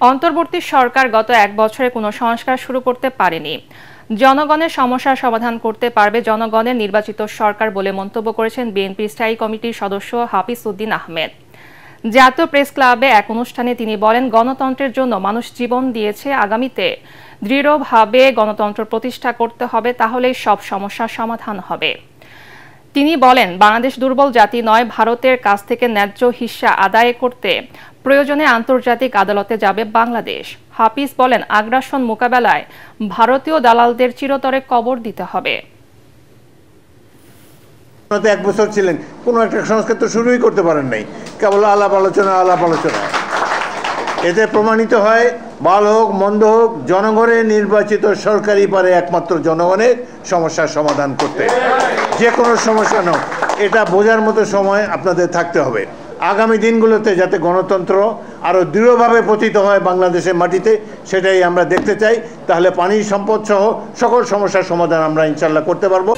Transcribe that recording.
অন্তর্বর্তী সরকার গত এক বছরে কোনো সংস্কার শুরু করতে পারেনি। জনগণের সমস্যার সমাধান করতে পারবে জনগণের নির্বাচিত সরকার বলে মন্তব্য করেছেন বিএনপির স্থায়ী কমিটির সদস্য হাফিজ উদ্দিন আহমেদ। জাতীয় প্রেস ক্লাবে এক অনুষ্ঠানে তিনি বলেন, গণতন্ত্রের জন্য মানুষ জীবন দিয়েছে, আগামীতে দৃঢ়ভাবে গণতন্ত্র প্রতিষ্ঠা করতে হবে, তাহলেই সব সমস্যার সমাধান হবে। তিনি বলেন, বাংলাদেশ দুর্বল জাতি নয়, ভারতের কাছ থেকে ন্যায্য হিস্সা আদায় করতে প্রয়োজনে আন্তর্জাতিক আদালতে যাবে বাংলাদেশ। হাফিজ বলেন, আগ্রাসন মোকাবেলায় ভারতীয় দালালদের চিরতরে কবর দিতে হবে। এক বছর ছিলেন, কোনো একটা সংস্কার তো শুরুই করতে পারেন নাই, কেবল আলাপ আলোচনা। এতে প্রমাণিত হয়, ভালো হোক মন্দ হোক, জনগণের নির্বাচিত সরকারই পারে একমাত্র জনগণের সমস্যার সমাধান করতে। যে কোনো সমস্যা হোক, এটা বোঝার মতো সময় আপনাদের থাকতে হবে। আগামী দিনগুলোতে যাতে গণতন্ত্র আরও দৃঢ়ভাবে পতিত হয় বাংলাদেশের মাটিতে, সেটাই আমরা দেখতে চাই। তাহলে পানি সম্পদ সহ সকল সমস্যার সমাধান আমরা ইনশাল্লাহ করতে পারবো।